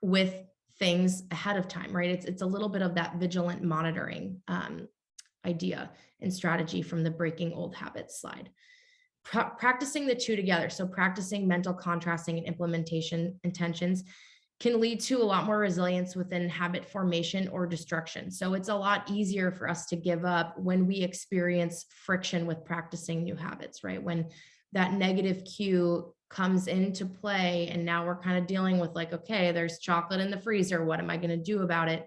with things ahead of time, right? It's a little bit of that vigilant monitoring idea and strategy from the breaking old habits slide. Practicing the two together, so practicing mental contrasting and implementation intentions, can lead to a lot more resilience within habit formation or destruction. So it's a lot easier for us to give up when we experience friction with practicing new habits, right? When that negative cue comes into play, and now we're kind of dealing with like, okay, there's chocolate in the freezer, what am I going to do about it?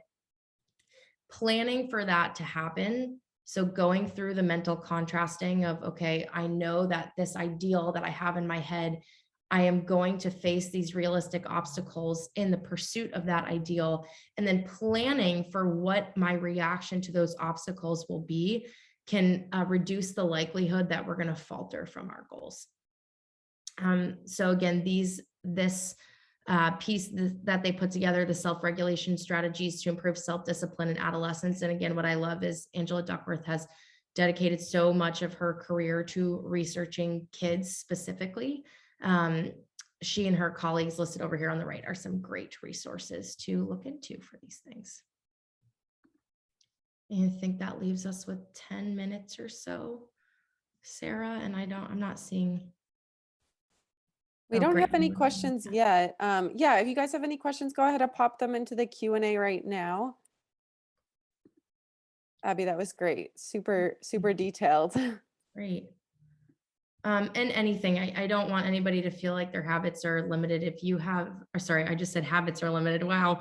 Planning for that to happen. So going through the mental contrasting of, okay, I know that this ideal that I have in my head, I am going to face these realistic obstacles in the pursuit of that ideal, and then planning for what my reaction to those obstacles will be can reduce the likelihood that we're going to falter from our goals. So again, this piece that they put together, the self-regulation strategies to improve self-discipline in adolescence. And again, what I love is Angela Duckworth has dedicated so much of her career to researching kids specifically. She and her colleagues listed over here on the right are some great resources to look into for these things. And I think that leaves us with 10 minutes or so, Sarah, and I'm not seeing. We Oh, don't great. have any questions yet. Yeah, if you guys have any questions, go ahead and pop them into the Q&A right now. Abby, that was great. Super detailed. Great. And anything, I don't want anybody to feel like their habits are limited. If you have, or sorry, I just said habits are limited. Wow.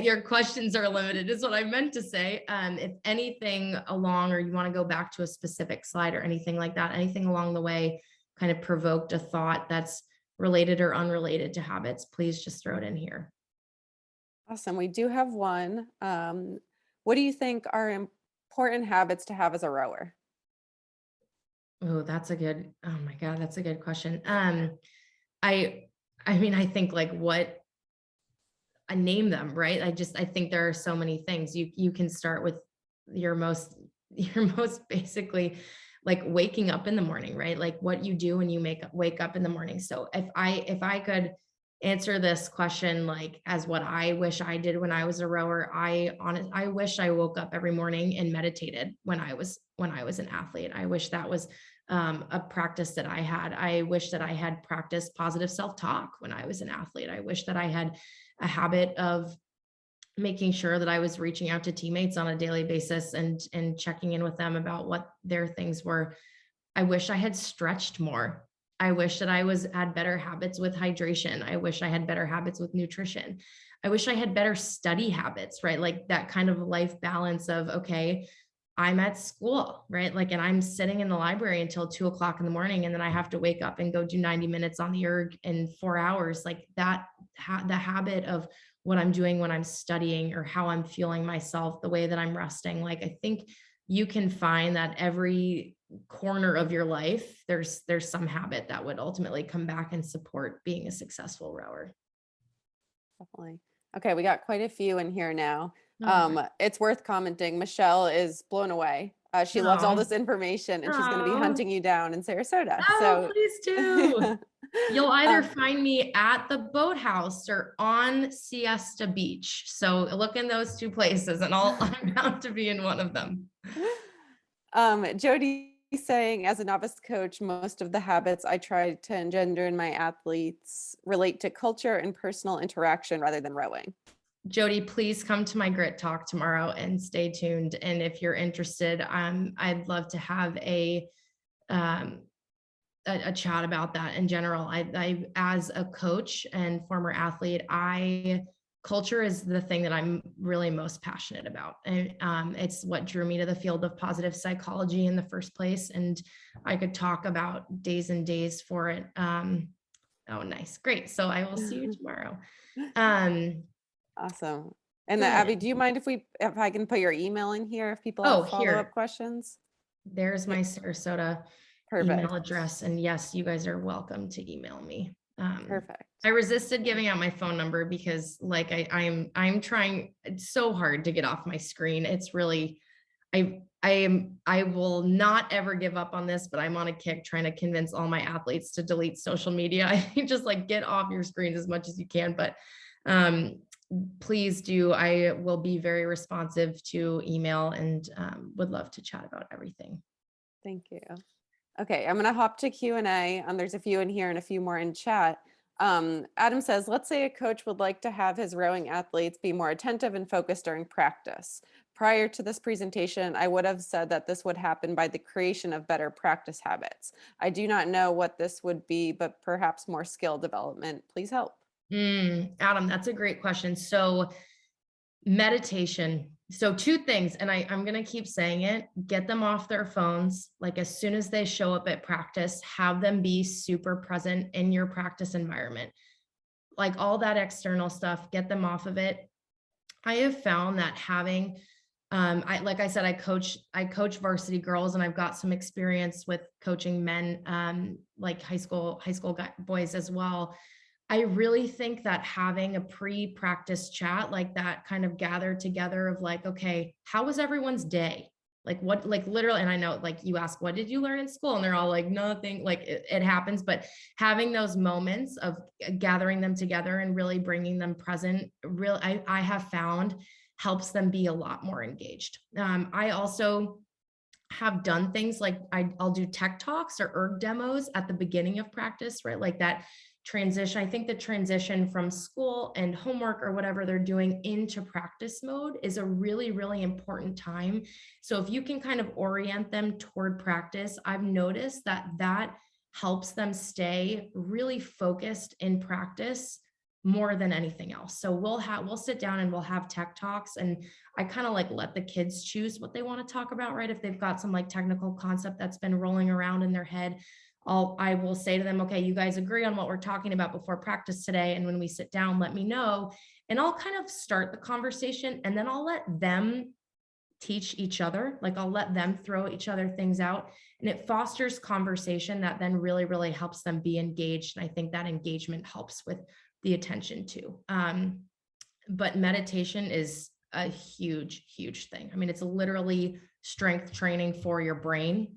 Your questions are limited is what I meant to say. If anything along, or you want to go back to a specific slide or anything like that, anything along the way kind of provoked a thought that's related or unrelated to habits, please just throw it in here. Awesome. We do have one. What do you think are important habits to have as a rower? Oh, that's a good, oh my God, that's a good question. I mean, I think like what I name them, right? I think there are so many things you can start with your most basically like waking up in the morning, right? Like what you do when you wake up in the morning. So if I could answer this question like as what I wish I did when I was a rower, I wish I woke up every morning and meditated when I was an athlete. I wish that was a practice that I had. I wish that I had practiced positive self-talk when I was an athlete. I wish that I had a habit of making sure that I was reaching out to teammates on a daily basis and checking in with them about what their things were. I wish I had stretched more. I wish that I was had better habits with hydration. I wish I had better habits with nutrition. I wish I had better study habits, right? Like that kind of life balance of, okay, I'm at school, right? Like, and I'm sitting in the library until 2 o'clock in the morning, and then I have to wake up and go do 90 minutes on the erg in 4 hours. Like that, the habit of what I'm doing when I'm studying or how I'm fueling myself, the way that I'm resting. Like, I think you can find that every corner of your life, there's some habit that would ultimately come back and support being a successful rower. Definitely. Okay, we got quite a few in here now. Oh, It's worth commenting. Michelle is blown away. She loves all no. this information and she's going to be Oh, hunting you down in Sarasota. oh, So please do. You'll either um, find me at the boathouse or on Siesta Beach. So look in those two places and I'm bound to be in one of them. Jody saying, as a novice coach, most of the habits I try to engender in my athletes relate to culture and personal interaction rather than rowing. Jody, please come to my grit talk tomorrow and stay tuned. And if you're interested, I'd love to have um, a chat about that in general. I, as a coach and former athlete, culture is the thing that I'm really most passionate about. And it's what drew me to the field of positive psychology in the first place. And I could talk about days and days for it. Oh, nice. Great. So I will see you tomorrow. Um, Awesome. And Abby, good. do you mind if I can put your email in here if people Oh, have follow-up here, questions? there's Yeah, my Sarasota email perfect. address. And yes, you guys are welcome to email me. I Perfect. resisted giving out my phone number because like I'm trying it's so hard to get off my screen. It's really I will not ever give up on this, but I'm on a kick trying to convince all my athletes to delete social media. I just like get off your screens as much as you can. But um please do. I will be very responsive to email and would love to chat about everything. Thank you. Okay, I'm gonna hop to Q&A. There's a few in here and a few more in chat. Adam says, let's say a coach would like to have his rowing athletes be more attentive and focused during practice. Prior to this presentation, I would have said that this would happen by the creation of better practice habits. I do not know what this would be, but perhaps more skill development. Please help. Adam, that's a great question. So meditation. So two things, and I'm going to keep saying it, get them off their phones. Like as soon as they show up at practice, have them be super present in your practice environment. Like all that external stuff, get them off of it. I have found that having like I said, I coach varsity girls and I've got some experience with coaching men, like high school boys as well. I really think that having a pre-practice chat like that kind of gather together of like, okay, how was everyone's day? Like what, like literally, and I know like you ask, what did you learn in school? And they're all like, nothing, like it happens, but having those moments of gathering them together and really bringing them present, I have found helps them be a lot more engaged. I also have done things like I'll do tech talks or erg demos at the beginning of practice, right? Like that transition. I think the transition from school and homework or whatever they're doing into practice mode is a really, really important time. So if you can kind of orient them toward practice, I've noticed that that helps them stay really focused in practice more than anything else. So we'll sit down and we'll have tech talks and I kind of like let the kids choose what they want to talk about, right? If they've got some like technical concept that's been rolling around in their head, I will say to them, okay, you guys agree on what we're talking about before practice today. And when we sit down, let me know. And I'll kind of start the conversation and then I'll let them teach each other. Like I'll let them throw each other things out and it fosters conversation that then really, really helps them be engaged. And I think that engagement helps with the attention too. But meditation is a huge, huge thing. I mean, it's literally strength training for your brain.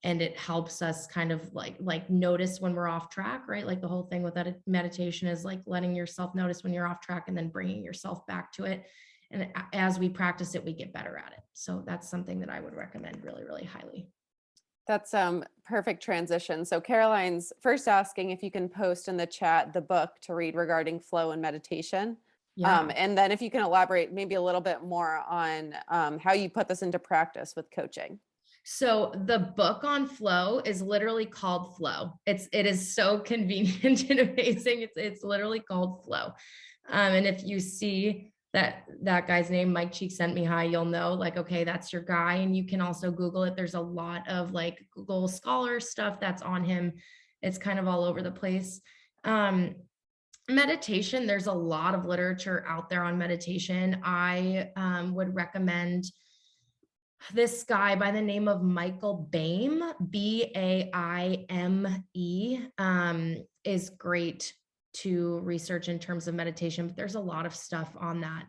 and it helps us kind of like notice when we're off track, right? Like the whole thing with that meditation is like letting yourself notice when you're off track and then bringing yourself back to it. And as we practice it, we get better at it. So that's something that I would recommend really, really highly. That's perfect transition. So Caroline's first asking if you can post in the chat the book to read regarding flow and meditation. Yeah. And then if you can elaborate maybe a little bit more on how you put this into practice with coaching. So the book on flow is literally called Flow. It is so convenient and amazing. It's literally called Flow. And if you see that guy's name, Mike Cheek sent me hi, you'll know like, okay, that's your guy. And you can also Google it. There's a lot of like Google Scholar stuff that's on him. It's kind of all over the place. Meditation, there's a lot of literature out there on meditation. I would recommend this guy by the name of Michael Baime, Baime, is great to research in terms of meditation, but there's a lot of stuff on that.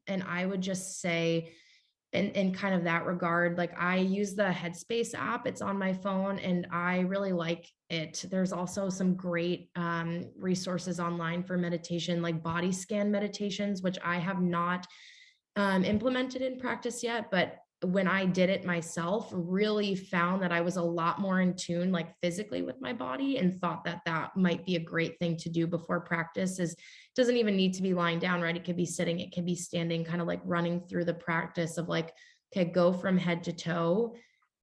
And I would just say, in kind of that regard, like I use the Headspace app, it's on my phone, and I really like it. There's also some great resources online for meditation, like body scan meditations, which I have not implemented in practice yet, but when I did it myself, really found that I was a lot more in tune, like physically with my body, and thought that that might be a great thing to do before practice. Is doesn't even need to be lying down, right? It could be sitting, it can be standing, kind of like running through the practice of like, okay, go from head to toe.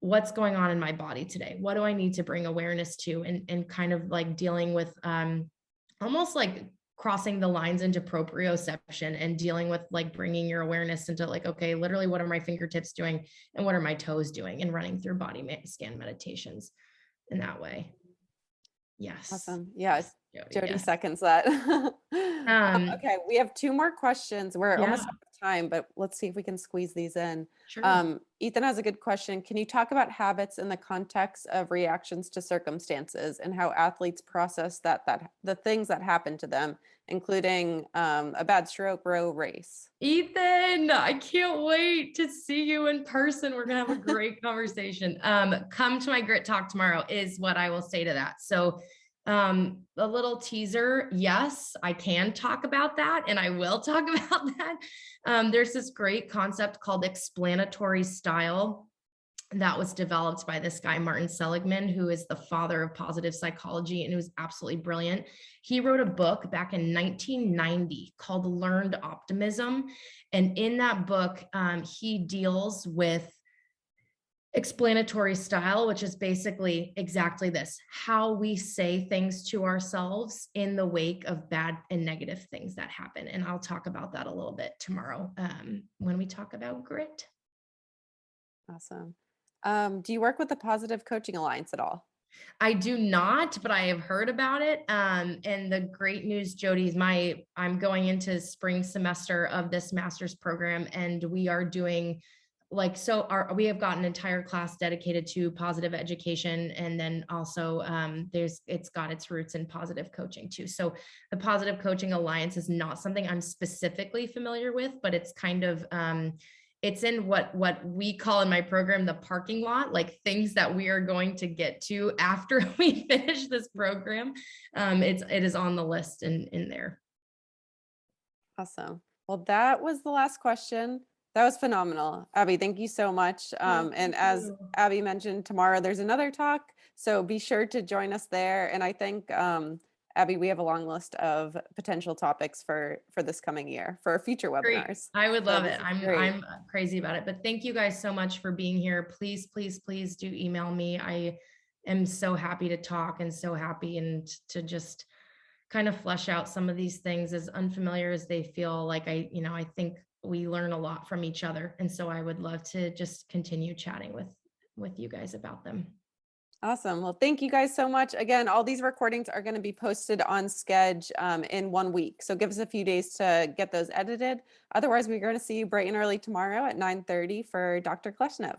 What's going on in my body today? What do I need to bring awareness to? And kind of like dealing with almost like crossing the lines into proprioception and dealing with like bringing your awareness into like, okay, literally what are my fingertips doing and what are my toes doing, and running through body scan meditations in that way. Yes. Awesome. Yeah, Jody Yes. seconds that. Um, Okay, we have two more questions. We're yeah, almost out of time, but let's see if we can squeeze these in. sure. Ethan has a good question. Can you talk about habits in the context of reactions to circumstances and how athletes process that the things that happen to them, including a bad stroke row race? Ethan, I can't wait to see you in person. We're gonna have a great conversation. Come to my grit talk tomorrow is what I will say to that. So a little teaser. Yes, I can talk about that, and I will talk about that. There's this great concept called explanatory style that was developed by this guy, Martin Seligman, who is the father of positive psychology, and it was absolutely brilliant. He wrote a book back in 1990 called Learned Optimism. And in that book, he deals with explanatory style, which is basically exactly this: how we say things to ourselves in the wake of bad and negative things that happen. And I'll talk about that a little bit tomorrow when we talk about grit. Awesome. Do you work with the Positive Coaching Alliance at all? I do not, but I have heard about it. And the great news, Jody, is I'm going into spring semester of this master's program, and we are doing we have got an entire class dedicated to positive education, and then also it's got its roots in positive coaching too. So the Positive Coaching Alliance is not something I'm specifically familiar with, but it's kind of it's in what we call in my program the parking lot, like things that we are going to get to after we finish this program. It is on the list in there. Awesome. Well, that was the last question. That was phenomenal. Abby, thank you so much. And as Abby mentioned, tomorrow there's another talk, so be sure to join us there. And I think, Abby, we have a long list of potential topics for this coming year for future Great. webinars. I would love this it. is I'm great. I'm crazy about it. But thank you guys so much for being here. Please, please, please do email me. I am so happy to talk and so happy and to just kind of flesh out some of these things, as unfamiliar as they feel. Like I think we learn a lot from each other. And so I would love to just continue chatting with you guys about them. Awesome. Well, thank you guys so much. Again, all these recordings are going to be posted on Sketch in 1 week. So give us a few days to get those edited. Otherwise, we're going to see you bright and early tomorrow at 9:30 for Dr. Kleshnev.